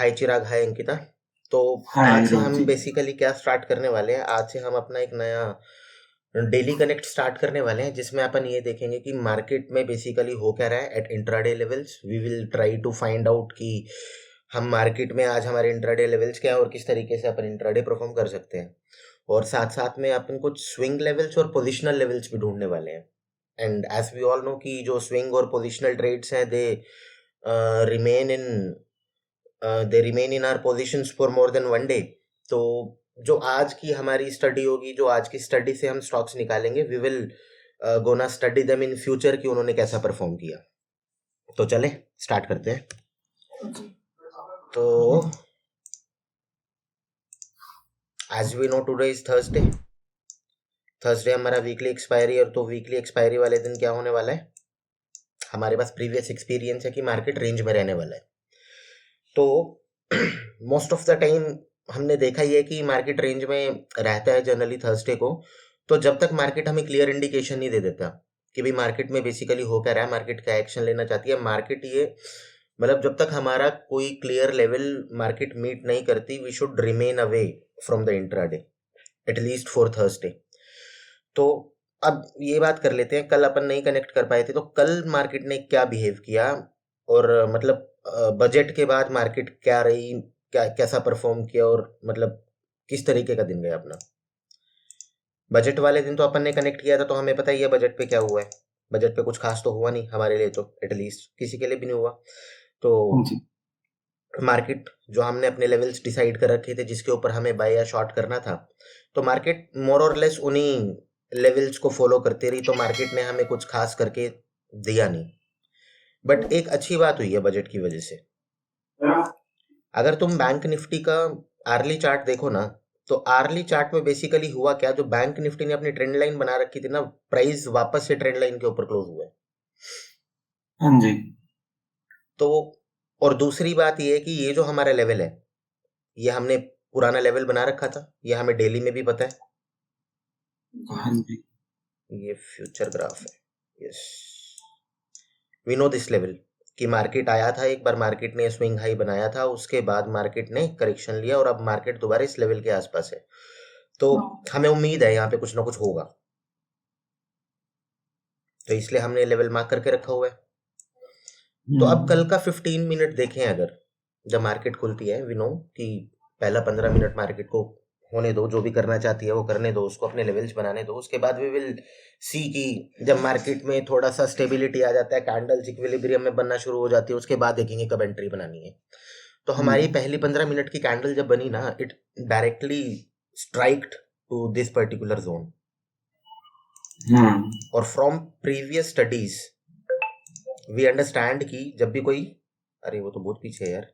हाय चिराग, हाय अंकिता। तो हाय आज से ध्रुव हम जी। बेसिकली क्या स्टार्ट करने वाले हैं, आज से हम अपना एक नया डेली कनेक्ट स्टार्ट करने वाले हैं, जिसमें अपन ये देखेंगे कि मार्केट में बेसिकली हो क्या रहा है at intraday levels. We will try to find out कि हम मार्केट में आज हमारे इंट्राडे लेवल्स क्या है और किस तरीके से अपन इंट्राडे परफॉर्म कर सकते हैं। और साथ साथ में अपन कुछ स्विंग लेवल्स और पोजिशनल लेवल्स भी ढूंढने वाले हैं। And as we all know कि जो स्विंग और पोजिशनल ट्रेड्स हैं, remain in the remain in our positions for more than one day. तो जो आज की हमारी स्टडी होगी, जो आज की स्टडी से हम स्टॉक्स निकालेंगे, we will gonna study them in future कि उन्होंने कैसा परफॉर्म किया। तो चले स्टार्ट करते हैं। तो as we know today is Thursday. Thursday हमारा वीकली एक्सपायरी, और तो वीकली एक्सपायरी वाले दिन क्या होने वाला है, हमारे पास प्रीवियस एक्सपीरियंस है कि मार्केट रेंज में रहने वाला है। तो मोस्ट ऑफ द टाइम हमने देखा ही है कि मार्केट रेंज में रहता है जनरली थर्सडे को। तो जब तक मार्केट हमें क्लियर इंडिकेशन नहीं दे देता कि भाई मार्केट में बेसिकली हो क्या रहा है, मार्केट क्या एक्शन लेना चाहती है, मार्केट ये मतलब जब तक हमारा कोई क्लियर लेवल मार्केट मीट नहीं करती, we should remain away from the intraday at least for Thursday. तो अब ये बात कर लेते हैं, कल अपन नहीं कनेक्ट कर पाए थे, तो कल मार्केट ने क्या बिहेव किया, और मतलब बजट के बाद मार्केट क्या रही, क्या कैसा परफॉर्म किया, और मतलब किस तरीके का दिन गया अपना। बजट वाले दिन तो अपन ने कनेक्ट किया था, तो हमें पता ही है बजट पे क्या हुआ है। बजट पे कुछ खास तो हुआ नहीं हमारे लिए, तो एटलीस्ट किसी के लिए भी नहीं हुआ। तो जी। मार्केट जो हमने अपने लेवल्स डिसाइड कर रखे थे जिसके ऊपर हमें बाय या शॉर्ट करना था, तो मार्केट मोर और लेस उन्हीं लेवल्स को फॉलो करती रही। तो मार्केट ने हमें कुछ खास करके दिया नहीं। बट एक अच्छी बात हुई है बजट की वजह से। अगर तुम बैंक निफ्टी का आर्ली चार्ट देखो ना, तो आर्ली चार्ट में बेसिकली हुआ क्या, जो बैंक निफ्टी ने अपनी ट्रेंड लाइन बना रखी थी ना, प्राइस वापस से ट्रेंड लाइन के ऊपर क्लोज हुआ है। हाँ जी। तो और दूसरी बात ये है कि ये जो हमारा लेवल है, ये हमने पुराना लेवल बना रखा था, ये हमें डेली में भी पता है। हाँ जी। ये फ्यूचर ग्राफ है, yes, we know this level कि मार्केट आया था एक बार, मार्केट ने स्विंग हाई बनाया था, उसके बाद मार्केट ने करेक्शन लिया और अब मार्केट दोबारा इस लेवल के आसपास है। तो हमें उम्मीद है यहाँ पे कुछ ना कुछ होगा, तो इसलिए हमने लेवल मार्क करके रखा हुआ है। तो अब कल का 15 मिनट देखें अगर, जब मार्केट खुलती है, वी नो कि पहला 15 मिनट मार्केट को होने दो, जो भी करना चाहती है वो करने दो, उसको अपने लेवल्स बनाने दो। उसके बाद वी विल सी कि जब मार्केट में थोड़ा सा स्टेबिलिटी आ जाता है, कैंडल्स इक्विलिब्रियम में बनना शुरू हो जाती है, उसके बाद देखेंगे कब एंट्री बनानी है। तो हमारी पहली 15 मिनट की कैंडल जब बनी ना, it directly striked to this particular zone. और from previous studies we understand कि जब भी कोई, अरे वो तो बहुत पीछे है यार,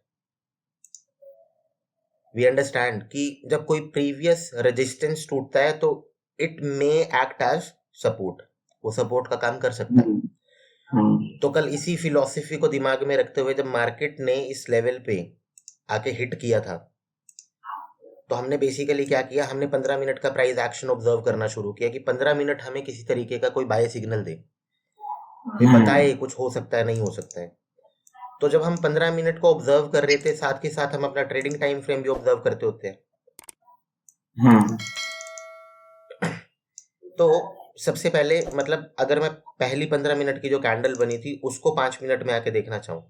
वी अंडरस्टैंड कि जब कोई प्रीवियस रेजिस्टेंस टूटता है तो it may act as support, वो सपोर्ट का काम कर सकता है। तो कल इसी फिलॉसफी को दिमाग में रखते हुए जब मार्केट ने इस लेवल पे आके हिट किया था, तो हमने बेसिकली क्या किया, हमने 15 मिनट का प्राइस एक्शन ऑब्जर्व करना शुरू किया कि 15 मिनट हमें किसी तरीके का कोई बाय सिग्नल दे, पता है कुछ हो सकता है, नहीं हो सकता है। तो जब हम 15 मिनट को ऑब्जर्व कर रहे थे, साथ के साथ हम अपना ट्रेडिंग टाइम फ्रेम भी ऑब्जर्व करते होते हैं। तो सबसे पहले मतलब अगर मैं पहली 15 मिनट की जो कैंडल बनी थी उसको 5 मिनट में आके देखना चाहूँ,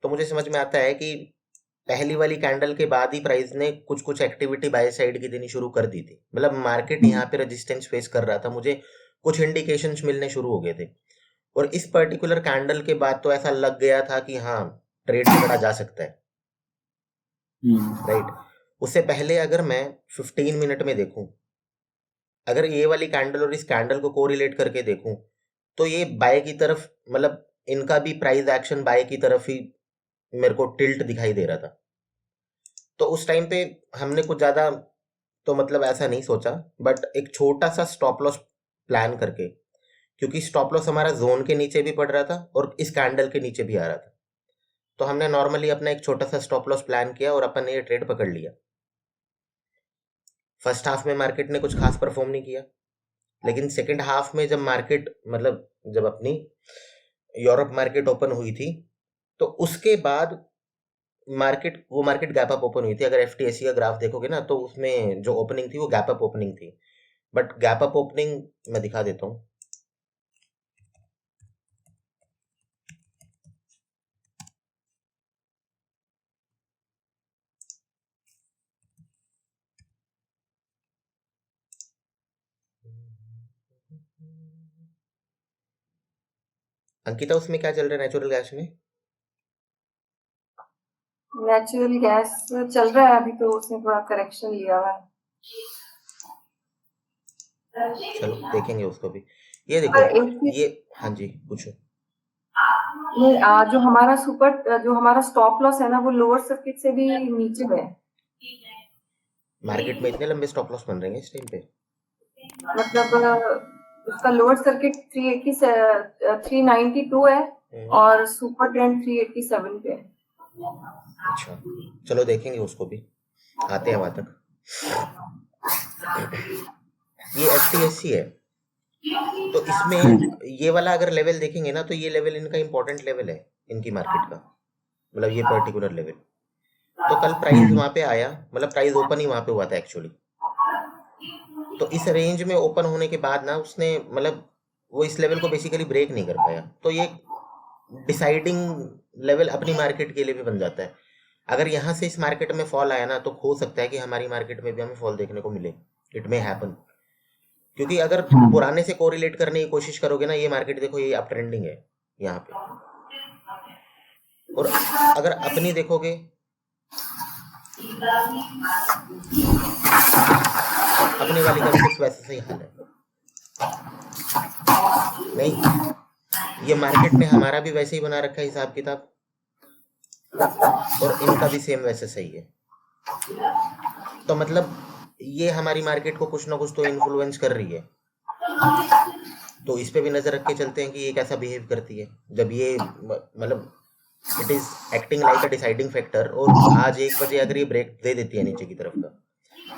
तो मुझे समझ में आता है कि पहली वाली कैंडल के बाद ही प्राइस ने कुछ कुछ एक्टिविटी बाय साइड की देनी शुरू कर दी थी। मतलब मार्केट यहाँ पे रेजिस्टेंस फेस कर रहा था, मुझे कुछ इंडिकेशंस मिलने शुरू हो गए थे। और इस पर्टिकुलर कैंडल के बाद तो ऐसा लग गया था कि हाँ, ट्रेड पकड़ा जा सकता है, राइट। उससे पहले अगर मैं 15 मिनट में देखूं, अगर ये वाली कैंडल और इस कैंडल को कोरिलेट करके देखूं, तो ये बाय की तरफ, मतलब इनका भी प्राइस एक्शन बाय की तरफ ही मेरे को टिल्ट दिखाई दे रहा था। तो उस टाइम पे हमने कुछ ज्यादा तो मतलब ऐसा नहीं सोचा, बट एक छोटा सा स्टॉप लॉस प्लान करके, क्योंकि स्टॉप लॉस हमारा जोन के नीचे भी पड़ रहा था और इस कैंडल के नीचे भी आ रहा था, तो हमने नॉर्मली अपना एक छोटा सा स्टॉप लॉस प्लान किया और अपन ने ये ट्रेड पकड़ लिया। फर्स्ट हाफ में मार्केट ने कुछ खास परफॉर्म नहीं किया, लेकिन सेकंड हाफ में जब मार्केट मतलब जब अपनी यूरोप मार्केट ओपन हुई थी, तो उसके बाद मार्केट वो मार्केट गैप अप ओपन हुई थी। अगर एफटीएससी का ग्राफ देखोगे ना तो उसमें जो ओपनिंग थी वो गैप अप ओपनिंग थी। बट गैप अप ओपनिंग मैं दिखा देता हूँ। अंकिता उसमें क्या चल रहा है नेचुरल गैस में? नेचुरल गैस चल रहा है अभी, तो उसने थोड़ा करेक्शन लिया हुआ है। चलो देखेंगे उसको भी। ये पर देखो एक चीज, ये, हाँ जी पूछो। ये जो हमारा स्टॉप लॉस है ना, वो लोअर सर्किट से भी नीचे है। मार्केट में इतने लंबे स्टॉप लॉस बन रहे हैं इस टाइम पे? मतलब उसका लोअर सर्किट 392 है और सुपर ट्रेंड 387 पे है। अच्छा चलो देखेंगे उसको भी, आते हैं वहां तक। ये एफटीएससी है तो हाँ इसमें जी। ये वाला अगर लेवल देखेंगे ना तो ये लेवल इनका इंपॉर्टेंट लेवल है इनकी मार्केट का, मतलब ये पर्टिकुलर लेवल। तो कल प्राइस वहां पे आया, मतलब प्राइस ओपन ही वहां पे हुआ था एक्चुअली। तो इस रेंज में ओपन होने के बाद ना उसने मतलब वो इस लेवल को बेसिकली ब्रेक नहीं कर पाया। तो ये डिसाइडिंग लेवल अपनी मार्केट के लिए भी बन जाता है। अगर यहाँ से इस मार्केट में फॉल आया ना तो हो सकता है कि हमारी मार्केट में भी हमें फॉल देखने को मिले। इट मे हैपन, क्योंकि अगर पुराने से कोरिलेट करने की कोशिश करोगे ना, ये मार्केट देखो ये अप ट्रेंडिंग है यहाँ पे, और अगर अपनी देखोगे अपनी वाली का भी कुछ वैसा सही हाल है। नहीं, ये मार्केट ने हमारा भी वैसे ही बना रखा है हिसाब किताब, और इनका भी सेम वैसे सही है। तो मतलब ये हमारी मार्केट को कुछ ना कुछ तो इन्फ्लुएंस कर रही है। तो इस पे भी नजर रख के चलते हैं कि ये कैसा बिहेव करती है जब ये मतलब it is acting like a deciding factor. और आज 1 बजे अगर ये ब्रेक दे देती है नीचे की तरफ का,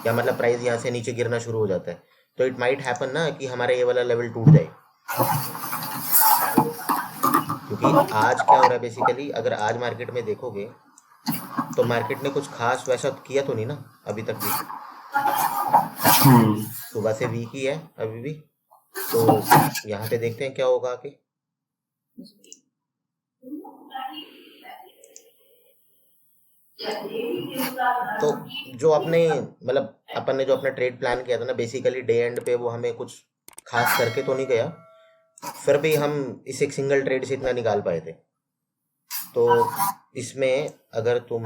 या मतलब प्राइस यहाँ से नीचे गिरना शुरू हो जाता है, तो इट माइट हैपन ना कि हमारा ये वाला लेवल टूट जाए। क्योंकि आज क्या हो रहा है बेसिकली, अगर आज मार्केट में देखोगे तो मार्केट ने कुछ खास वैसा किया तो नहीं ना अभी तक भी। सुबह से वीक ही है अभी भी। तो यहाँ पे देखते हैं क्या होगा आगे। तो जो अपने मतलब अपन ने जो अपना ट्रेड प्लान किया था ना, बेसिकली डे एंड पे वो हमें कुछ खास करके तो नहीं गया, फिर भी हम इस एक सिंगल ट्रेड से इतना निकाल पाए थे। तो इसमें अगर तुम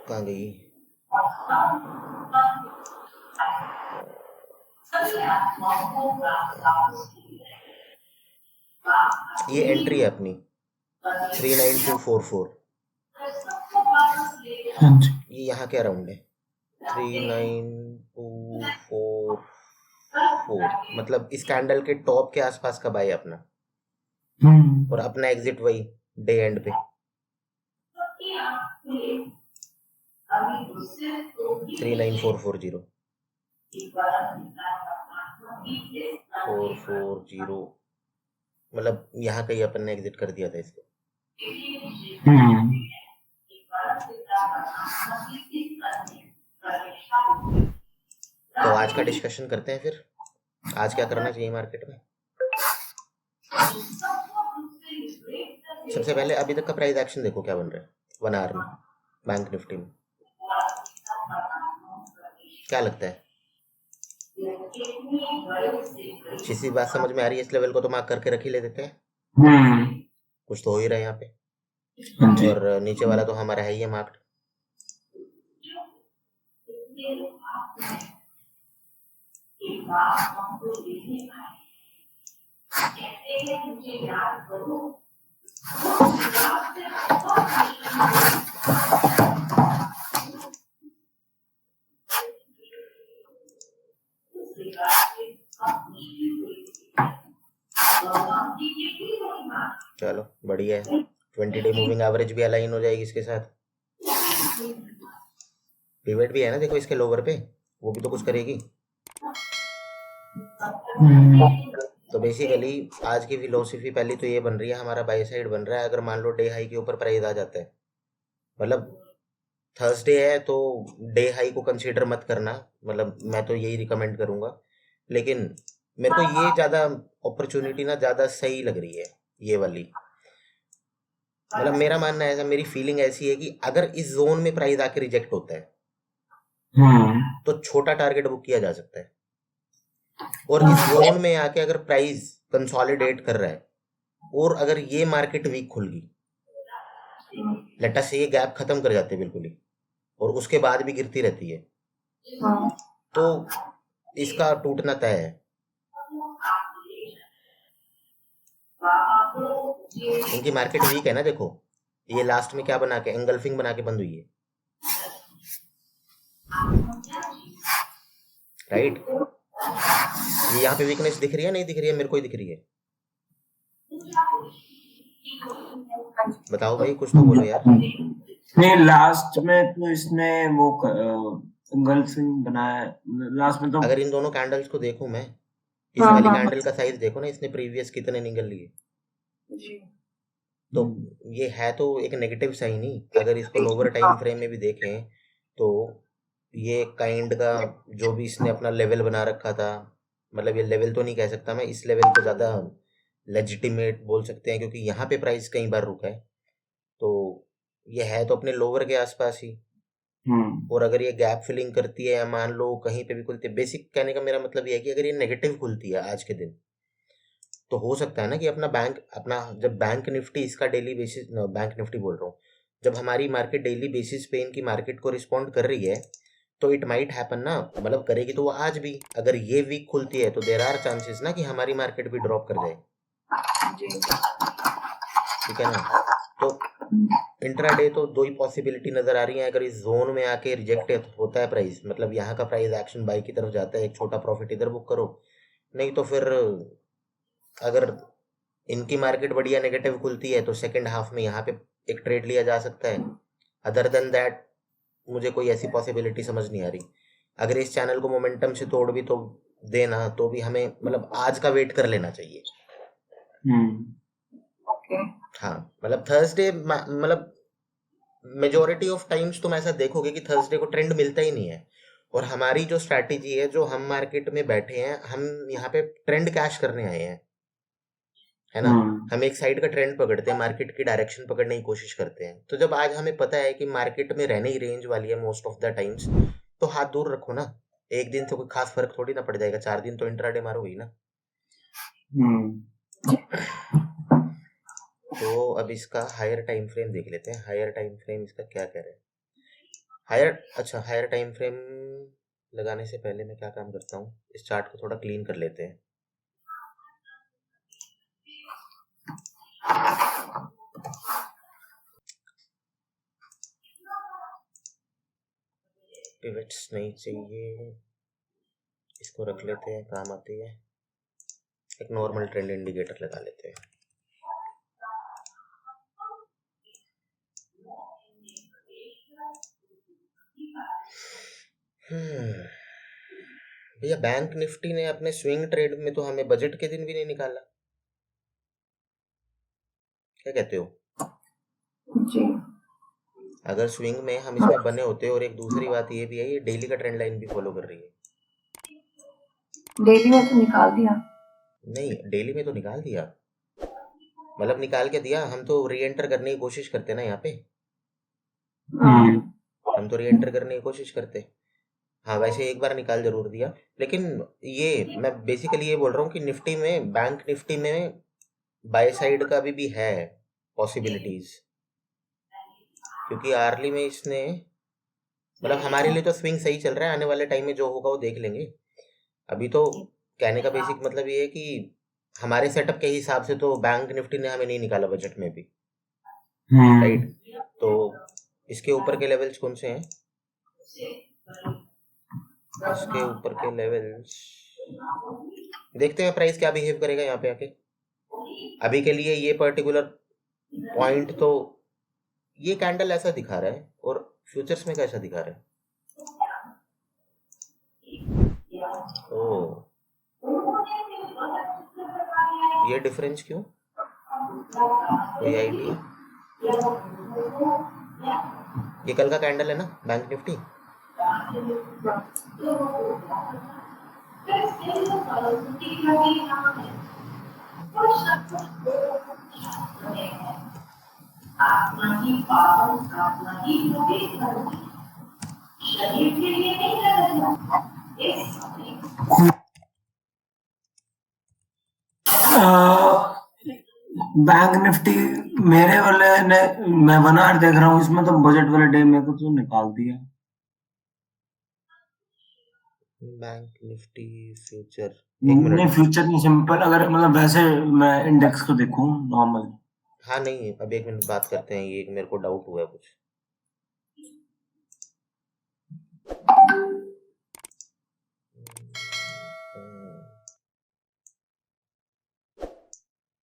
कहाँ गई, ये एंट्री है अपनी 39244, हाँ जी। ये यहाँ के अराउंड है 39244, मतलब इस कैंडल के टॉप के आसपास का बाय अपना, और अपना एग्जिट वही डे एंड पे 39440 440, मतलब यहाँ कहीं अपन ने एग्जिट कर दिया था इसको। तो आज का डिस्कशन करते हैं फिर, आज क्या करना चाहिए मार्केट में। सबसे पहले अभी तक का प्राइस एक्शन देखो क्या बन रहा है 1 आवर में बैंक निफ्टी में, क्या लगता है? किसी बात समझ में आ रही है? इस लेवल को तो मार्क करके रख ही ले देते हैं, कुछ तो हो ही रहा है यहाँ पे। और नीचे वाला तो हमारा है ही है मार्क्ड। चलो बढ़िया है, 20 डे मूविंग एवरेज भी अलाइन हो जाएगी इसके साथ। पिवट भी है ना देखो इसके लोवर पे, वो भी तो कुछ करेगी। तो बेसिकली आज की फिलोसफी पहली तो ये बन रही है, हमारा बाई साइड बन रहा है। अगर मान लो डे हाई के ऊपर प्राइस आ जाता है, मतलब थर्सडे है तो डे हाई को कंसीडर मत करना, मतलब मैं तो यही रिकमेंड करूंगा। लेकिन मेरे को ये ज़्यादा अपॉर्चुनिटी ना ज़्यादा सही लग रही है, ये वाली। मतलब मेरा मानना है, ऐसा मेरी फीलिंग ऐसी है कि अगर इस जोन में प्राइस आके रिजेक्ट होता है तो छोटा टारगेट बुक किया जा सकता है, और इस जोन में आके अगर प्राइस कंसोलिडेट कर रहा है और अगर ये मार्केट वीक खुल गई, लेट अस से ये गैप खत्म कर जाते हैं बिल्कुल ही, और उसके बाद भी गिरती रहती है, हाँ, तो इसका टूटना तय है। इनकी मार्केट वीक है ना, देखो ये लास्ट में क्या बना के, एंगल्फिंग बना के बंद हुई है, राइट। ये यहाँ पे वीकनेस दिख रही है, नहीं दिख रही है? मेरे को ही दिख रही है। बताओ भाई, कुछ तो बोलो यार। नहीं, लास्ट में तो इसने वो गर्लफ्रेंड बनाया लास्ट में तो। अगर इन दोनों कैंडल्स को देखूं मैं, इस हाँ, वाली हाँ, कैंडल का साइज देखो ना, इसने प्रीवियस कितने निकल लिए, जी, तो ये है तो एक नेगेटिव साइन ही। अगर इसको लोअर टाइम फ्रेम में भी देखें तो ये काइंड का जो भी इसने अपना लेवल बना रखा था, मतलब ये लेवल तो नहीं कह सकता मैं, इस लेवल को ज़्यादा लेजिटिमेट बोल सकते हैं, क्योंकि यहाँ पे प्राइस कई बार रुका है, तो ये है तो अपने लोअर के आसपास ही। और अगर ये गैप फिलिंग करती है, या मान लो कहीं पे भी खुलती है, बेसिक कहने का मेरा मतलब ये है कि अगर ये नेगेटिव खुलती है आज के दिन, तो हो सकता है ना कि अपना जब बैंक निफ्टी इसका डेली बेसिस, बैंक निफ्टी बोल रहा हूँ, जब हमारी मार्केट डेली बेसिस पे इनकी मार्केट को रिस्पॉन्ड कर रही है, तो इट माइट हैपन ना, मतलब करेगी तो वो आज भी। अगर ये वीक खुलती है तो देयर आर चांसेस ना कि हमारी मार्केट भी ड्रॉप कर जाए, जी, ठीक है ना। तो इंट्राडे तो दो ही पॉसिबिलिटी नजर आ रही है। अगर इस जोन में आके रिजेक्ट होता है प्राइस, मतलब यहाँ का प्राइस एक्शन बाई की तरफ जाता है, एक छोटा प्रॉफिट इधर बुक करो, नहीं तो फिर अगर इनकी मार्केट बढ़िया नेगेटिव खुलती है तो सेकंड हाफ में यहाँ पे एक ट्रेड लिया जा सकता है। अदर देन दैट मुझे कोई ऐसी पॉसिबिलिटी समझ नहीं आ रही। अगर इस चैनल को मोमेंटम से तोड़ भी तो देना, तो भी हमें मतलब आज का वेट कर लेना चाहिए। ओके, हाँ, मतलब थर्सडे, मतलब मेजोरिटी ऑफ टाइम्स तुम ऐसा देखोगे कि थर्सडे को ट्रेंड मिलता ही नहीं है, और हमारी जो स्ट्रैटेजी है, जो हम मार्केट में बैठे हैं, हम यहाँ पे ट्रेंड कैश करने आए हैं, है ना। हम एक साइड का ट्रेंड पकड़ते हैं, मार्केट की डायरेक्शन पकड़ने की कोशिश करते हैं। तो जब आज हमें पता है कि मार्केट में रहने ही रेंज वाली है मोस्ट ऑफ द टाइम्स, तो हाथ दूर रखो ना। एक दिन से कोई खास फर्क थोड़ी ना पड़ जाएगा, 4 दिन तो इंट्राडे मारोगे ना। तो अब इसका हायर टाइम फ्रेम देख लेते हैं। हायर टाइम फ्रेम इसका क्या कह रहे हैं। हायर टाइम फ्रेम लगाने से पहले मैं क्या काम करता हूँ, इस चार्ट को थोड़ा क्लीन कर लेते हैं। पिवट्स नहीं चाहिए, इसको रख लेते हैं, काम आती है। एक नॉर्मल ट्रेंड इंडिकेटर लगा लेते हैं। भैया बैंक निफ्टी ने अपने स्विंग ट्रेड में तो हमें बजट के दिन भी नहीं निकाला, क्या कहते हो? जी, अगर स्विंग में हम इसमें बने होते, और एक दूसरी बात ये भी है, ये डेली का ट्रेंड लाइन भी फॉलो कर रही है। डेली में तो निकाल दिया। नहीं, डेली में तो निकाल दिया, मतलब निकाल के दिया। हम तो री एंटर करने की कोशिश करते ना यहाँ पे, हम तो री एंटर करने की कोशिश करते। हाँ, वैसे एक बार निकाल जरूर दिया, लेकिन ये मैं बेसिकली ये बोल रहा हूँ कि निफ्टी में, बैंक निफ्टी में बाय साइड का भी है पॉसिबिलिटीज, क्योंकि आर्ली में इसने, मतलब हमारे लिए तो स्विंग सही चल रहा है। आने वाले टाइम में जो होगा वो देख लेंगे। अभी तो कहने का बेसिक मतलब ये है कि हमारे सेटअप के हिसाब से तो बैंक निफ्टी ने हमें नहीं निकाला बजट में भी, राइट। तो इसके ऊपर के लेवल्स कौन से हैं? इसके ऊपर के लेवल्स देखते हैं, प्राइस क्या बिहेव करेगा यहाँ पे आके। अभी के लिए ये पर्टिकुलर पॉइंट तो ये कैंडल ऐसा दिखा रहा है, और फ्यूचर्स में कैसा दिखा रहा है? ओ ये डिफरेंस क्यों? कोई आइडिया? ये कल का कैंडल है ना बैंक निफ्टी? बैंक निफ्टी मेरे वाले ने, मैं 1 आवर देख रहा हूँ, इसमें तो बजट वाले डे मेरे को तो निकाल दिया। बैंक निफ्टी फ्यूचर, एक नहीं, मिनट। फ्यूचर नहीं, सिंपल, अगर मतलब वैसे मैं इंडेक्स को देखूं नॉर्मल। हाँ नहीं, अब एक मिनट बात करते हैं, ये मेरे को डाउट हुआ है कुछ।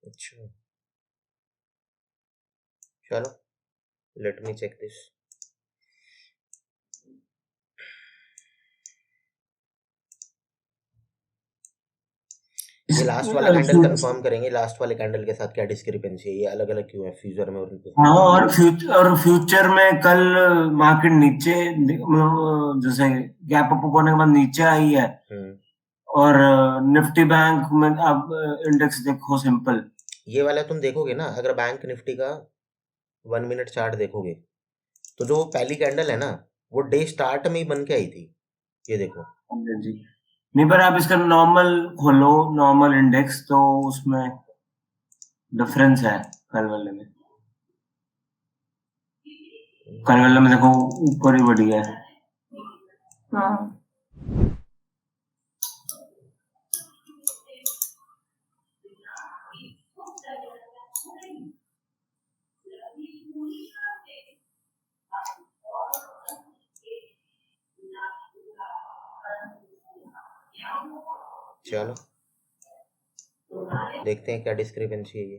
अच्छा, चलो लेट मी चेक दिस। ये लास्ट वाला कैंडल कंफर्म करेंगे, लास्ट वाले कैंडल के साथ क्या डिस्क्रिपेंसी है, ये अलग अलग क्यों है फ्यूचर में और इनको? हाँ, और फ्यूचर में कल मार्केट नीचे, मतलब जैसे गैप अप होने के बाद नीचे आई है, और निफ्टी बैंक में अब इंडेक्स देखो सिंपल। ये वाला तुम देखोगे ना, अगर बैंक निफ्टी का 1 मिनट चार्ट देखोगे तो जो पहली कैंडल है ना, वो डे स्टार्ट में ही बन के आई थी, ये देखो। जी, नहीं, पर आप इसका नॉर्मल खोलो, नॉर्मल इंडेक्स, तो उसमें डिफरेंस है कल वाले में। कल वाले में देखो ऊपर ही बढ़ी है। हाँ, चलो देखते हैं क्या डिस्क्रिपेंसी है ये।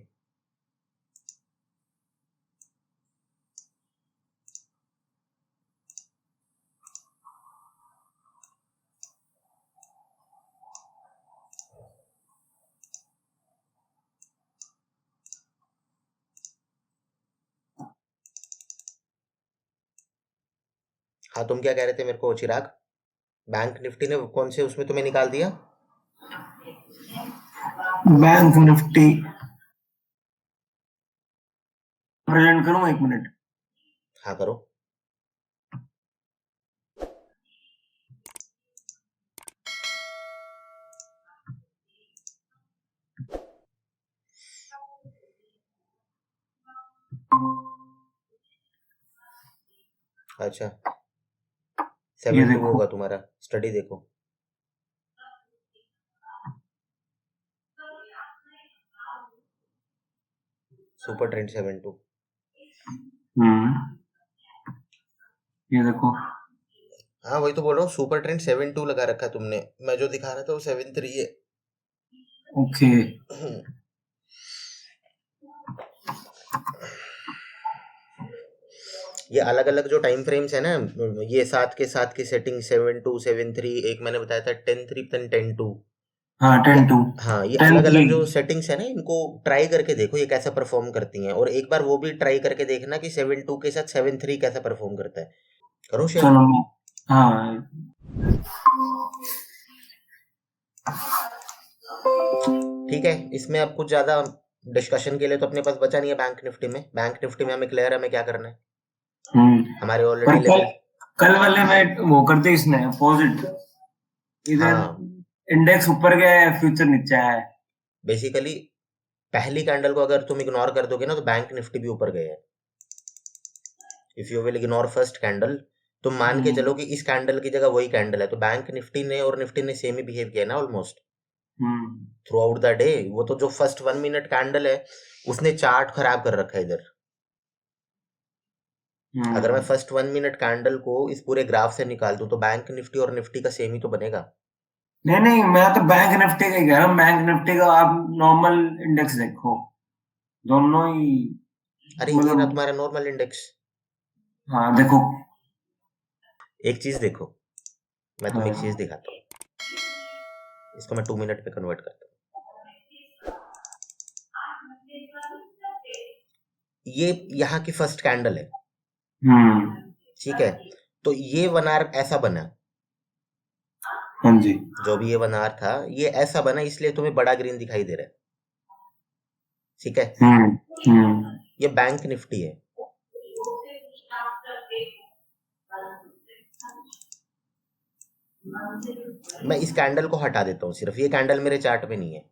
हाँ, तुम क्या कह रहे थे मेरे को चिराग? बैंक निफ्टी ने कौन से उसमें तुम्हें निकाल दिया? बैंक निफ्टी प्रेजेंट करूं, 1 मिनट। हाँ करो। अच्छा, 7-2 होगा तुम्हारा, स्टडी देखो। Super trend 7-2। ये देखो। हाँ वही तो बोल रहा हूँ, सुपर ट्रेंड 7-2 लगा रखा है तुमने, मैं जो दिखा रहा था वो 7-3 है। ओके, ये अलग अलग जो टाइम फ्रेम्स है ना, ये 7 के सेटिंग 7-2 7-3, एक मैंने बताया था 10-3 10-2। हाँ, 10-2 हाँ, ये 10-3 अलग अलग जो सेटिंग्स है ना, इनको ट्राई करके देखो ये कैसा परफॉर्म करती हैं, और एक बार वो भी ट्राई करके देखना कि 7-2 के साथ 7-3 कैसा परफॉर्म करता है। करो शेयर। चलो, हाँ, ठीक है, इसमें अब कुछ ज्यादा डिस्कशन के लिए तो अपने पास बचा नहीं है। बैंक निफ्टी में हमें क्लियर है हमें क्या करना है, हमारे पर ऑलरेडी लेवल। कल वाले में वो कर दी इसने अपोजिट, इधर हाँ, इंडेक्स ऊपर गया है, फ्यूचर नीचे आया है। बेसिकली पहली कैंडल को अगर तुम इग्नोर कर दोगे ना तो बैंक निफ्टी भी ऊपर गया है। If you will ignore first candle, तो मान के चलो कि इस कैंडल की जगह वही कैंडल है, तो बैंक निफ्टी ने और निफ्टी ने सेम ही बिहेव किया ना almost through out the day. वो तो जो फर्स्ट 1 मिनट कैंडल है उसने चार्ट खराब कर रखा है इधर। अगर मैं फर्स्ट 1 मिनट कैंडल को इस पूरे ग्राफ से निकाल दूं तो बैंक निफ्टी और निफ्टी का सेम ही तो बनेगा। नहीं नहीं, मैं तो बैंक निफ्टी का ही कह रहा हूँ। बैंक निफ्टी का आप नॉर्मल इंडेक्स देखो, दोनों ही अरे ये ना मतलब। तुम्हारा नॉर्मल इंडेक्स। हाँ देखो। एक चीज देखो, मैं तुम्हें एक चीज हाँ, दिखाता हूँ, इसको मैं 2 मिनट पे कन्वर्ट करता हूँ। ये यहाँ की फर्स्ट कैंडल है, ठीक है। तो ये 1 आवर ऐसा बना, हाँ जी, जो भी ये 1 आवर था ये ऐसा बना, इसलिए तुम्हें बड़ा ग्रीन दिखाई दे रहा है, ठीक है। ये बैंक निफ्टी है, मैं इस कैंडल को हटा देता हूँ, सिर्फ ये कैंडल मेरे चार्ट में नहीं है,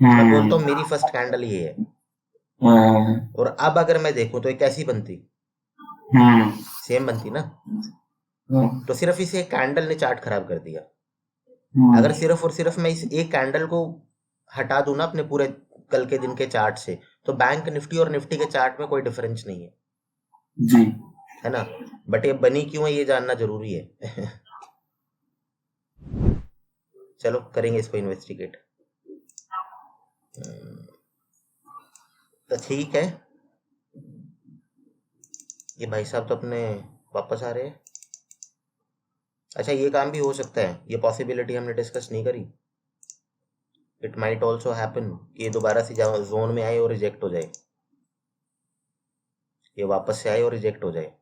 मैं बोलता हूँ मेरी फर्स्ट कैंडल ये है। और अब अगर मैं देखूं तो ये कैसी बनती, सेम बनती ना। तो सिर्फ इस एक कैंडल ने चार्ट खराब कर दिया। अगर सिर्फ और सिर्फ मैं इस एक कैंडल को हटा दूं ना अपने पूरे कल के दिन के चार्ट से, तो बैंक निफ्टी और निफ्टी के चार्ट में कोई डिफरेंस नहीं है जी, है ना। बट ये बनी क्यों है ये जानना जरूरी है। चलो करेंगे इसको इन्वेस्टिगेट। तो ठीक है, ये भाई साहब तो अपने वापस आ रहे हैं। अच्छा ये काम भी हो सकता है, ये पॉसिबिलिटी हमने डिस्कस नहीं करी। इट माइट ऑल्सो हैपन कि ये दोबारा से जोन में आए और रिजेक्ट हो जाए, ये वापस से आए और रिजेक्ट हो जाए।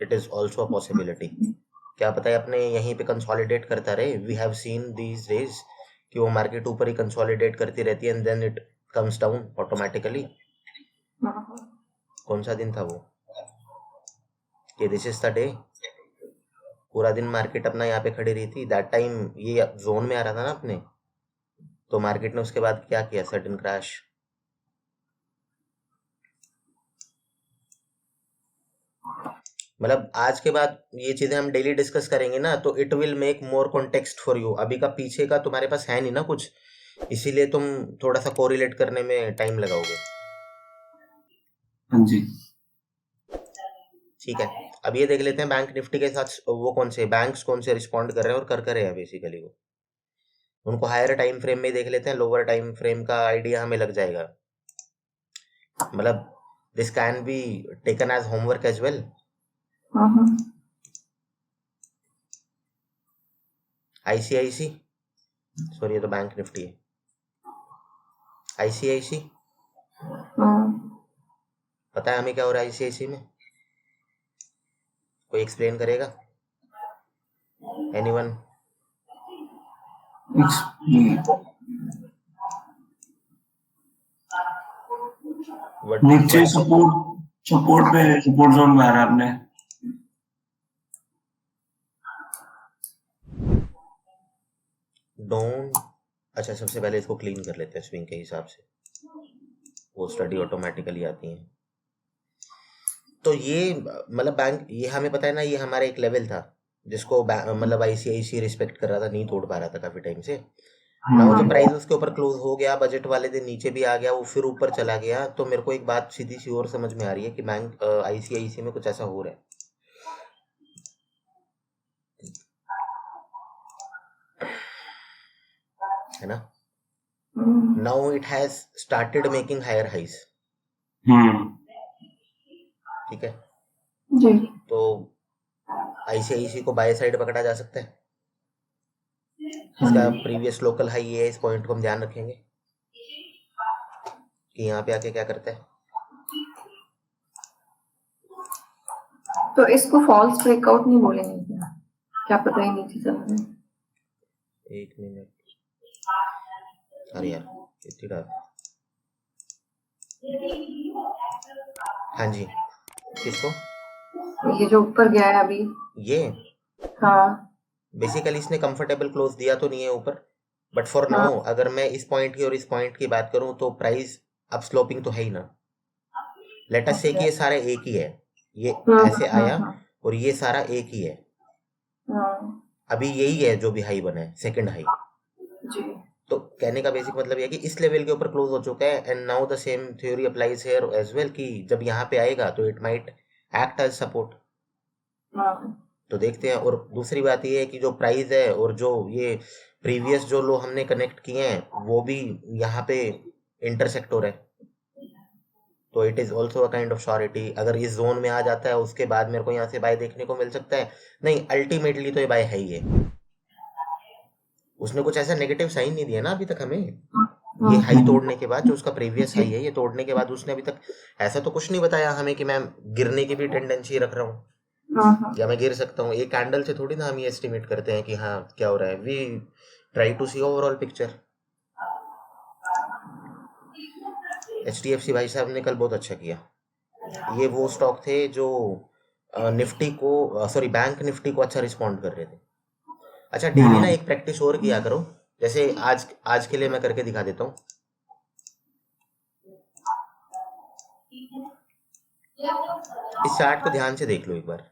It is also a possibility. क्या पता है अपने यहीं पे कंसोलिडेट करता रहे। We have seen these days कि वो मार्केट ऊपर ही कंसोलिडेट करती रहती है and then it comes down automatically. कौन सा दिन था वो, ये दिस इज द डे। पूरा दिन मार्केट अपना यहाँ पे खड़ी रही थी, दैट टाइम ये जोन में आ रहा था ना अपने, तो मार्केट ने उसके बाद क्या किया, सडन क्रैश। मतलब आज के बाद ये चीजें हम डेली डिस्कस करेंगे ना, तो it will make more context for you. अभी का पीछे का तुम्हारे पास है नहीं ना कुछ, इसीलिए तुम थोड़ा सा कोरिलेट करने में टाइम लगाओगे। हाँ जी, ठीक है, अब ये देख लेते हैं बैंक निफ्टी के साथ वो कौन से बैंक्स कौन से रिस्पॉन्ड कर रहे हैं और कर रहे हैं बेसिकली। वो उनको हायर टाइम फ्रेम में देख लेते हैं, लोअर टाइम फ्रेम का आइडिया हमें लग जाएगा। मतलब this can be taken as homework as well. ICICI, sorry ये तो बैंक निफ्टी है। आईसीआईसी पता है हमें क्या हो रहा है आईसीआईसी में, कोई एक्सप्लेन करेगा? एनीवन? नीचे सपोर्ट पे सपोर्ट जोन में आ रहा है आपने। डोंट, अच्छा सबसे पहले इसको क्लीन कर लेते हैं स्विंग के हिसाब से, वो स्टडी ऑटोमेटिकली आती है। तो ये मतलब बैंक, ये हमें पता है ना, ये हमारा एक लेवल था जिसको मतलब आईसीआईसी रिस्पेक्ट कर रहा था, नहीं तोड़ पा रहा था काफी टाइम से ना। वो जब प्राइस उसके ऊपर क्लोज हो गया, बजट वाले दिन नीचे भी आ गया, वो फिर ऊपर चला गया। तो मेरे को एक बात सीधी सी और समझ में आ रही है कि बैंक आईसीआईसी में कुछ ऐसा हो रहा है ना। Now it has started making higher highs, ठीक है जी। तो आईसीआईसी को बाय साइड पकड़ा जा सकता है। इसका प्रीवियस लोकल हाई है, इस पॉइंट को हम ध्यान रखेंगे कि यहाँ पे आके क्या करता है। तो इसको फॉल्स ब्रेकआउट नहीं बोलेंगे क्या? क्या पता ही नीचे चल रहा है। एक मिनट, अरे यार कितनी डाल, हाँ जी किसको, ये जो ऊपर गया है अभी, ये हाँ बेसिकली इसने कंफर्टेबल क्लोज दिया तो नहीं है ऊपर, बट फॉर नाउ अगर मैं इस पॉइंट की और इस पॉइंट की बात करूं तो प्राइस अप स्लोपिंग तो है ही ना। लेट अस से कि ये सारा एक ही है, ये ऐसे आया और ये सारा एक ही है। अभी यही है जो भी हाई बना है, सेकंड हाई। तो कहने का बेसिक मतलब यह है कि इस लेवल के ऊपर क्लोज हो चुका है and now the same theory applies here as well कि जब यहाँ पे आएगा तो it might act as support. तो देखते हैं। और दूसरी बात ये है कि जो प्राइस है और जो ये प्रीवियस जो लो हमने कनेक्ट किए हैं वो भी यहाँ पे इंटरसेक्ट हो रहा है, तो it is also a kind of surety. अगर इस जोन में आ जाता है उसके बाद मेरे को यहाँ से बाय देखने को मिल सकता है। नहीं, अल्टीमेटली तो ये बाय है ही है। उसने कुछ ऐसा नेगेटिव साइन नहीं दिया ना अभी तक हमें, ये हाई हम्म। तोड़ने के बाद जो उसका प्रीवियस हाई है, ये तोड़ने के बाद उसने अभी तक ऐसा तो कुछ नहीं बताया हमें कि मैं गिरने की भी टेंडेंसी रख रहा हूँ या मैं गिर सकता हूँ। एक कैंडल से थोड़ी ना हम ये एस्टिमेट करते हैं कि हाँ क्या हो रहा है। We try to see overall picture. HDFC भाई साहब ने कल बहुत अच्छा किया। ये वो स्टॉक थे जो निफ्टी को सॉरी बैंक निफ्टी को अच्छा रिस्पॉन्ड कर रहे थे। अच्छा डेली ना एक प्रैक्टिस और किया करो, जैसे आज आज के लिए मैं करके दिखा देता हूँ। इस चार्ट को ध्यान से देख लो एक बार,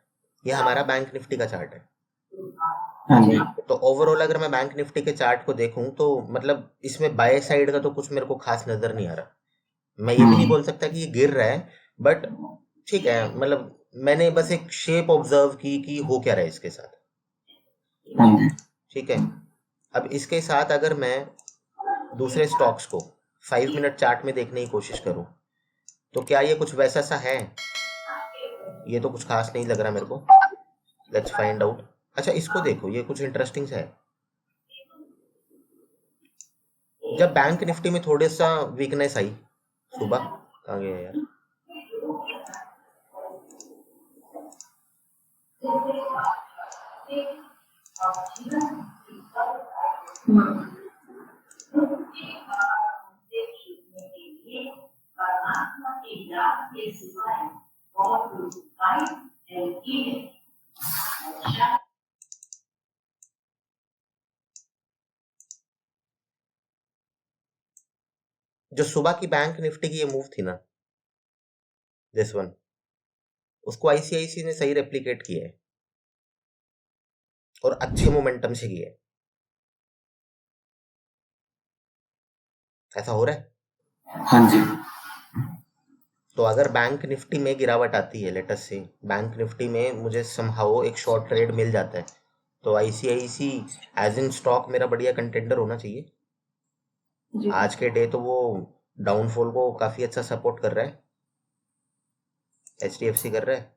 ये हमारा बैंक निफ्टी का चार्ट है। हाँ जी। तो ओवरऑल अगर मैं बैंक निफ्टी के चार्ट को देखूं तो मतलब इसमें बाय साइड का तो कुछ मेरे को खास नजर नहीं आ रहा। मैं ये भी नहीं बोल सकता कि ये गिर रहा है, बट ठीक है, मतलब मैंने बस एक शेप ऑब्जर्व की कि हो क्या रहा है इसके साथ। हाँ जी। ठीक है, अब इसके साथ अगर मैं दूसरे स्टॉक्स को 5 मिनट चार्ट में देखने की कोशिश करूं तो क्या ये कुछ वैसा सा है? ये तो कुछ खास नहीं लग रहा मेरे को। Let's find out. अच्छा इसको देखो, ये कुछ इंटरेस्टिंग सा है। जब बैंक निफ्टी में थोड़ा सा वीकनेस आई सुबह, कहाँ गया यार, जो सुबह की बैंक निफ्टी की ये मूव थी ना, दिस वन, उसको ICICI ने सही रेप्लिकेट किया है और अच्छे मोमेंटम से किया है। ऐसा हो रहा है। हाँ जी। तो अगर बैंक निफ्टी में गिरावट आती है, लेट अस से बैंक निफ्टी में मुझे समहाउ एक शॉर्ट ट्रेड मिल जाता है, तो ICICI एज इन स्टॉक मेरा बढ़िया कंटेंडर होना चाहिए। जी आज के डे तो वो डाउनफॉल को काफी अच्छा सपोर्ट कर रहा है। HDFC कर रहा है,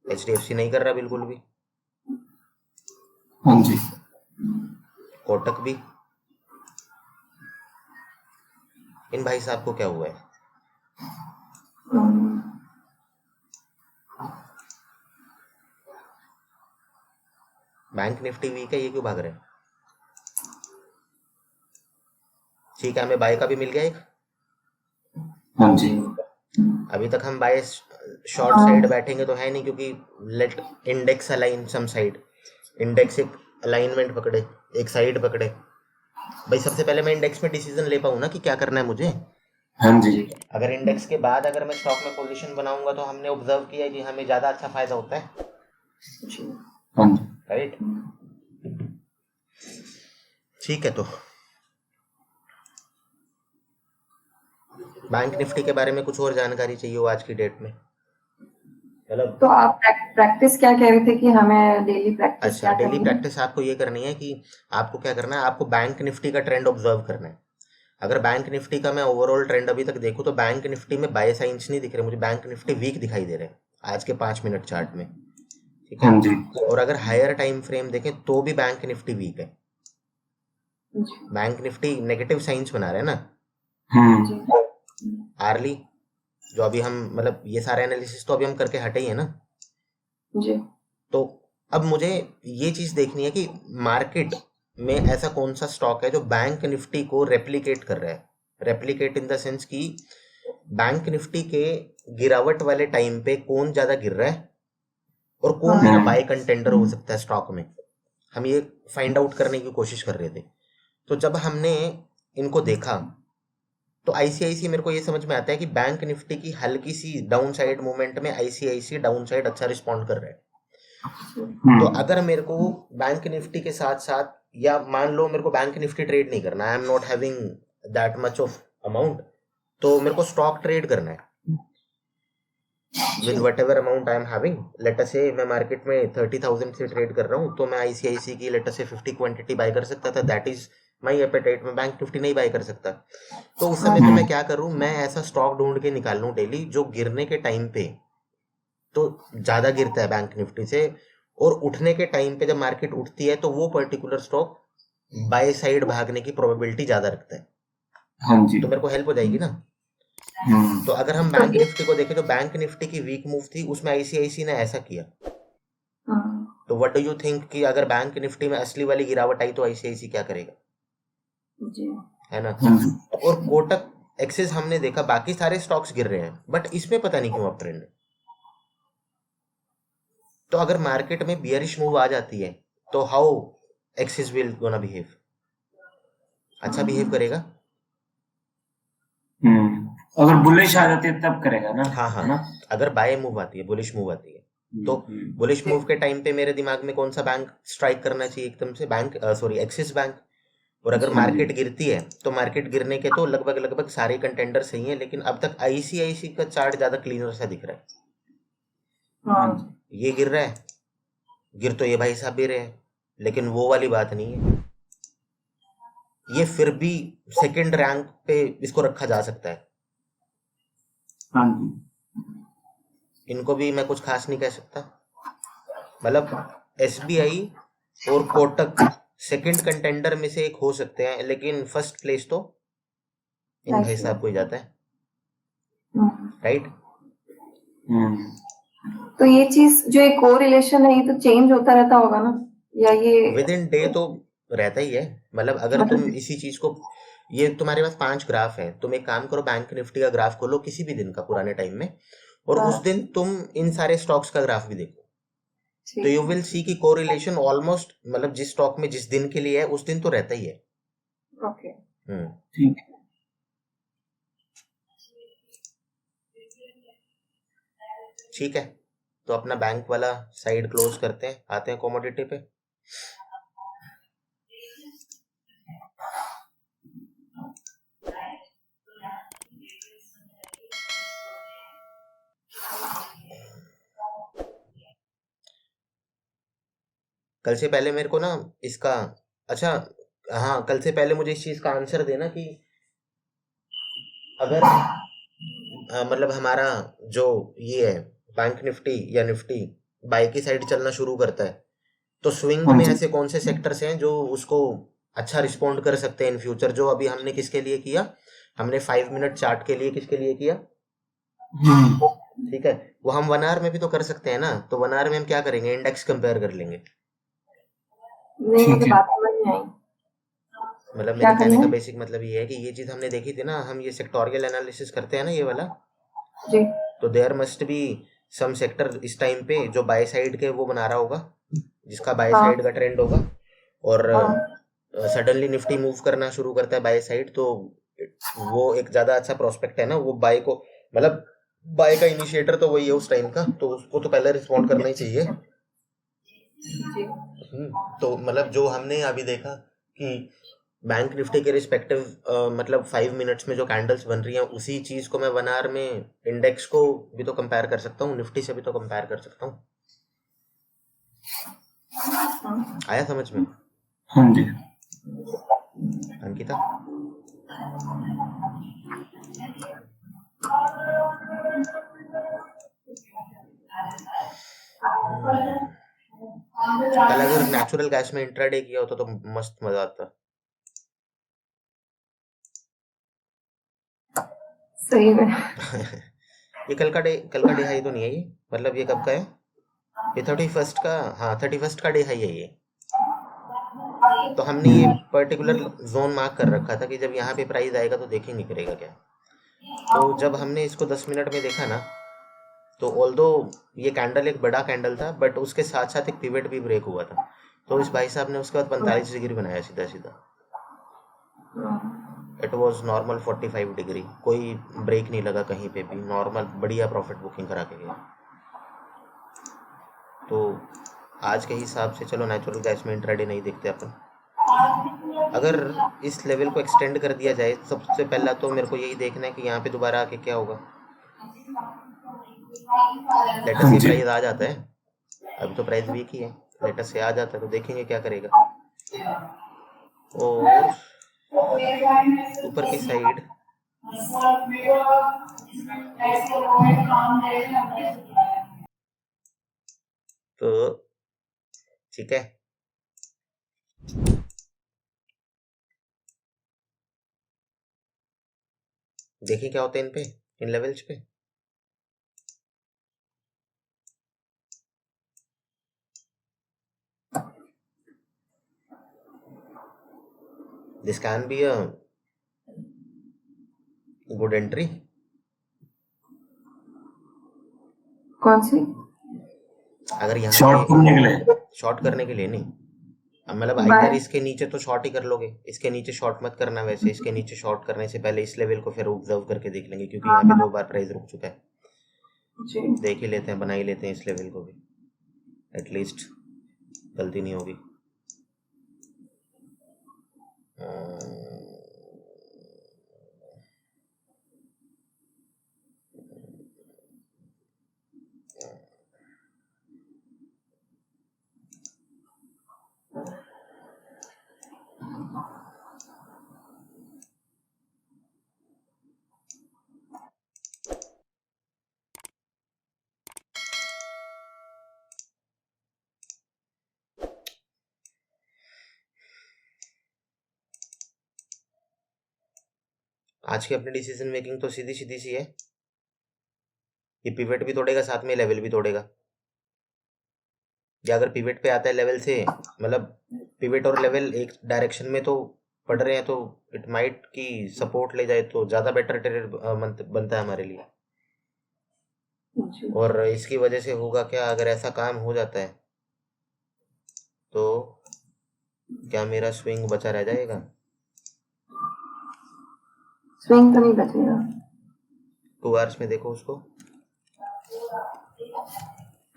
HDFC नहीं कर रहा बिल्कुल भी। हाँ जी। कोटक भी। इन भाई साहब को क्या हुआ है? बैंक निफ्टी वीक है, ये क्यों भाग रहे हैं? ठीक है, हमें बाय का भी मिल गया एक। हाँ जी। अभी तक हम बाय शॉर्ट साइड बैठेंगे तो है नहीं, क्योंकि let index align some side. Index एक अलाइनमेंट पकड़े, एक साइड पकड़े। भाई सबसे पहले मैं इंडेक्स में डिसीजन ले पाऊँ ना कि क्या करना है मुझे। हाँ जी। अगर इंडेक्स के बाद अगर मैं स्टॉक में पोजीशन बनाऊंगा तो हमने ऑब्जर्व किया है कि हमें ज्यादा अच्छा फायदा होता है, हाँ जी। राइट? ठीक है, तो बैंक निफ्टी के बारे में कुछ और जानकारी चाहिए हो आज की डेट में? मतलब तो आप प्रैक्टिस क्या कह रहे थे कि हमें डेली प्रैक्टिस अच्छा, क्या डेली करनी है? प्रैक्टिस आपको ये करनी है कि आपको क्या करना है, आपको बैंक निफ्टी का ट्रेंड ऑब्जर्व करना है। अगर बैंक निफ्टी का मैं ओवरऑल ट्रेंड अभी तक देखूं तो बैंक निफ्टी में बाय साइंस नहीं दिख रहे मुझे, बैंक निफ्टी वीक दिखाई दे रहे हैं आज के 5 मिनट चार्ट में। ठीक है, हाँ जी। और अगर हायर टाइम फ्रेम देखें तो भी बैंक निफ्टी वीक है। बैंक निफ्टी नेगेटिव साइंस बना रहे हैं ना आर्ली, जो अभी हम मतलब ये सारे एनालिसिस तो अभी हम करके हटे ही है ना जी। तो अब मुझे ये चीज देखनी है कि मार्केट में ऐसा कौन सा स्टॉक है जो बैंक निफ्टी को रेप्लिकेट कर रहा है। रेप्लिकेट इन द सेंस कि बैंक निफ्टी के गिरावट वाले टाइम पे कौन ज्यादा गिर रहा है और कौन मेरा बाय कंटेंडर हो सकता है स्टॉक में। हम ये फाइंड आउट करने की कोशिश कर रहे थे। तो जब हमने इनको देखा तो ICICI मेरे को ये समझ में आता है कि बैंक निफ्टी की हल्की सी डाउन साइड मूवमेंट में ICICI डाउन साइड अच्छा रिस्पॉन्ड कर रहा है। तो अगर मेरे को बैंक निफ्टी के साथ साथ, या मान लो मेरे को बैंक निफ्टी ट्रेड नहीं करना, I am not having that much of amount, तो मेरे को स्टॉक ट्रेड करना है with what ever amount I am having. Let us से मैं मार्केट में 30,000 से ट्रेड कर रहा हूँ तो मैं ICICI की लेट अस से 50 क्वांटिटी बाय कर सकता था, दैट इज माई एपेटाइट। में बैंक निफ्टी नहीं बाय कर सकता, तो उस समय पे मैं क्या करूं, मैं ऐसा स्टॉक ढूंढ के निकाल लूं डेली जो गिरने के टाइम पे तो ज्यादा गिरता है बैंक निफ्टी से, और उठने के टाइम पे जब मार्केट उठती है तो वो पर्टिकुलर स्टॉक बाय साइड भागने की प्रोबेबिलिटी ज्यादा रखता है। हाँ जी। तो मेरे को हेल्प हो जाएगी ना। तो अगर हम तो बैंक निफ्टी को देखें तो बैंक निफ्टी की वीक मूव थी, उसमें आईसीआईसी ने ऐसा किया। तो व्हाट डू यू थिंक कि अगर बैंक निफ्टी में असली वाली गिरावट आई तो आईसीआईसी क्या करेगा? जी है ना। हाँ जी। और कोटक एक्सिस हमने देखा, बाकी सारे स्टॉक्स गिर रहे हैं बट इसमें पता नहीं क्यों अप ट्रेंड है। तो अगर मार्केट में बियरिश मूव आ जाती है तो how axis will gonna behave? अच्छा बिहेव करेगा। अगर बुलिश आ जाती है तब करेगा ना, हाँ है ना। हाँ, अगर बाय मूव आती है, बुलिश मूव आती है, तो बुलिश मूव के टाइम पे मेरे दिमाग में कौन सा बैंक स्ट्राइक करना चाहिए एकदम से? Bank, sorry, axis bank. और अगर हाँ जी। मार्केट गिरती है तो मार्केट गिरने के तो लगभग लगभग सारे कंटेंडर सही हैं, लेकिन अब तक आईसीआईसी का चार्ट ज्यादा क्लीनर सा दिख रहा है। हाँ जी। ये गिर रहा है, गिर तो ये भाई साहब भी रहे हैं, लेकिन वो वाली बात नहीं है। ये फिर भी सेकंड रैंक पे इसको रखा जा सकता है। हाँ जी। इनको भी मैं कुछ खास नहीं कह सकता। मतलब एसबीआई और कोटक सेकंड कंटेंडर में से एक हो सकते हैं, लेकिन फर्स्ट प्लेस तो इन भाई साहब को ही जाता है, राइट। तो ये चीज जो एक कोरिलेशन है, ये तो चेंज होता रहता होगा ना, या ये विद इन डे तो रहता ही है। मतलब अगर तुम इसी चीज को, ये तुम्हारे पास 5 ग्राफ है, तुम एक काम करो, बैंक निफ्टी का ग्राफ खोलो किसी भी दिन का पुराने टाइम में, और उस दिन तुम इन सारे स्टॉक्स का ग्राफ भी देखो, तो यू विल सी कि कोरिलेशन ऑलमोस्ट, मतलब जिस स्टॉक में जिस दिन के लिए है उस दिन तो रहता ही है। ओके ठीक है। ठीक है, तो अपना बैंक वाला साइड क्लोज करते हैं, आते हैं कमोडिटी पे। कल से पहले मेरे को ना इसका, अच्छा हाँ, कल से पहले मुझे इस चीज का आंसर देना कि अगर मतलब हमारा जो ये है बैंक निफ्टी या निफ्टी बाय की साइड चलना शुरू करता है, तो स्विंग हाँ में जी। ऐसे कौन से सेक्टर्स हैं जो उसको अच्छा रिस्पॉन्ड कर सकते हैं इन फ्यूचर? जो अभी हमने किसके लिए किया, हमने 5 मिनट चार्ट के लिए किसके लिए किया, ठीक है, वो हम 1 आवर में भी तो कर सकते हैं ना। तो 1 आवर में हम क्या करेंगे, इंडेक्स कंपेयर कर लेंगे। नहीं, मुझे बात समझ नहीं आई। मतलब क्या मेरे कहने करना का है? बेसिक मतलब ये है कि ये चीज हमने देखी थी ना, हम ये सेक्टोरियल एनालिसिस करते हैं ना, ये वाला, जी तो there must be some sector इस टाइम पे जो बाय साइड के वो बना रहा होगा, जिसका बाय हाँ साइड का ट्रेंड होगा, और हाँ सडनली निफ्टी मूव करना शुरू करता है बाय साइड, तो वो एक ज्यादा अच्छा प्रोस्पेक्ट है ना, वो बाय को, मतलब बाय का इनिशिएटर तो वही है उस टाइम का, तो उसको तो पहले रिस्पॉन्ड करना ही चाहिए। जी तो मतलब जो हमने अभी देखा कि बैंक निफ्टी के रिस्पेक्टिव मतलब 5 मिनट्स में जो कैंडल्स बन रही हैं, उसी चीज को मैं 1 आवर में इंडेक्स को भी तो कंपेयर कर सकता हूँ, निफ्टी से भी तो कंपेयर कर सकता हूँ। आया समझ में हाँ जी। अंकिता? कल अगर नेचुरल गैस में इंट्राडे किया होता तो मस्त मजा आता। सही में। ये कल का डे हाई तो नहीं है ये, मतलब ये कब का है, ये 31st का, हाँ 31st का डे हाई है ये। तो हमने ये पर्टिकुलर जोन मार्क कर रखा था कि जब यहाँ पे प्राइस आएगा तो देखेंगे करेगा क्या। तो जब हमने इसको 10 मिनट में देखा ना, तो ऑल्दो ये कैंडल एक बड़ा कैंडल था, बट उसके साथ साथ एक पिवट भी ब्रेक हुआ था, तो इस भाई साहब ने उसके बाद 45 डिग्री बनाया सीधा सीधा। इट वॉज नॉर्मल 45 डिग्री, कोई ब्रेक नहीं लगा कहीं पे भी, नॉर्मल बढ़िया प्रॉफिट बुकिंग करा के गया। तो आज के हिसाब से चलो नेचुरल गैस में इंट्राडे नहीं देखते अपन। अगर इस लेवल को एक्सटेंड कर दिया जाए, सबसे पहला तो मेरे को यही देखना है कि यहाँ पे दोबारा आके क्या होगा। लेटेस्ट से प्राइस आ जाता है, अभी तो प्राइस वीक ही है, लेटेस्ट से आ जाता है तो देखेंगे क्या करेगा। और ऊपर की साइड तो ठीक है। देखिए क्या होता है इन पे, इन लेवल्स पे। This can be a good entry. कौन सी? अगर यहाँ शॉर्ट करने के लिए, शॉर्ट करने के लिए नहीं, अब मतलब बाय। इधर इसके नीचे तो शॉर्ट ही कर लोगे, इसके नीचे शॉर्ट मत करना, वैसे इसके नीचे शॉर्ट करने से पहले इस लेवल को फिर ऑब्जर्व करके देख लेंगे, क्योंकि यहाँ पे 2 बार प्राइस रुक चुका है। जी देख ही लेते हैं, बना ही लेते हैं इस लेवल को भी, एटलीस्ट गलती नहीं होगी। आज की अपनी डिसीजन मेकिंग तो सीधी सीधी सी है, ये पिवट भी तोड़ेगा साथ में लेवल भी तोड़ेगा, या अगर पिवट पे आता है लेवल से, मतलब पिवट और लेवल एक डायरेक्शन में तो पड़ रहे हैं, तो इट माइट की सपोर्ट ले जाए तो ज़्यादा बेटर ट्रेड बनता है हमारे लिए। जी और इसकी वजह से होगा क्या, अगर ऐसा काम हो जाता है तो क्या मेरा स्विंग बचा रह जाएगा? स्विंग तो नहीं बचेगा। 2 आवर्स में देखो उसको,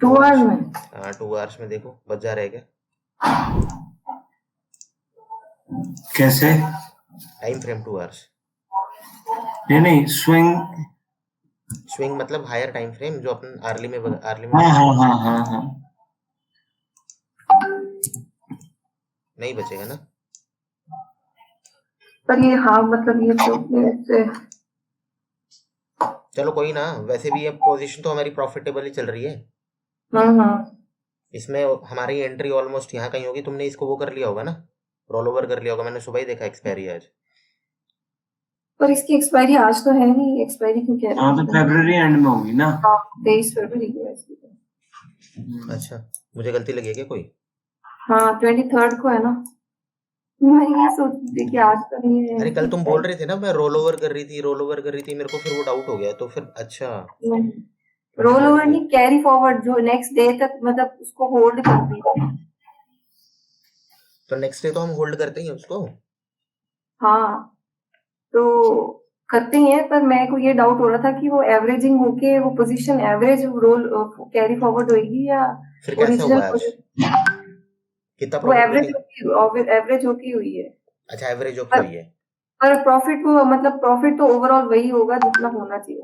2 आवर्स में? हाँ 2 आवर्स में देखो बच जा रहेगा। कैसे? Time frame 2 hours. नहीं, स्विंग। स्विंग मतलब हायर टाइम फ्रेम, जो अपन आर्ली में हाँ। नहीं बचेगा ना। पर ये हाँ मतलब ये तो से चलो कोई ना, वैसे भी ये पोजीशन तो हमारी प्रॉफिटेबल ही चल रही है, इसमें हमारी एंट्री ऑलमोस्ट यहाँ कहीं होगी। तुमने इसको वो कर लिया होगा ना, रोल ओवर कर लिया होगा, मैंने सुबह ही देखा एक्सपायरी आज। पर इसकी एक्सपायरी आज तो है नहीं, एक्सपायरी क्यों कह रहे हाँ, तो फरवरी एंड में होगी ना। 23 फरवरी को है इसकी तो। अच्छा, मुझे गलती लगी है क्या कोई? हाँ 23 को है ना, मैं ये सोच रही थी कि आज तो नहीं है। अरे कल तुम बोल रहे थे ना मैं रोल ओवर कर रही थी, मेरे को फिर वो डाउट हो गया, तो फिर अच्छा रोल ओवर नहीं, कैरी फॉरवर्ड, जो नेक्स्ट डे तक मतलब उसको होल्ड करती है। तो नेक्स्ट डे तो हम होल्ड करते ही हैं उसको। हाँ तो करते ही हैं, पर मेरे को ये डाउट हो रहा था कि वो एवरेजिंग होके वो position average roll carry forward होगी या फिर कैसा हुआ आज? कितना वो प्रॉफिट? एवरेज होके हुई है। अच्छा, एवरेज होके हुई है। पर प्रॉफिट को मतलब प्रॉफिट तो ओवरऑल वही होगा जितना होना चाहिए।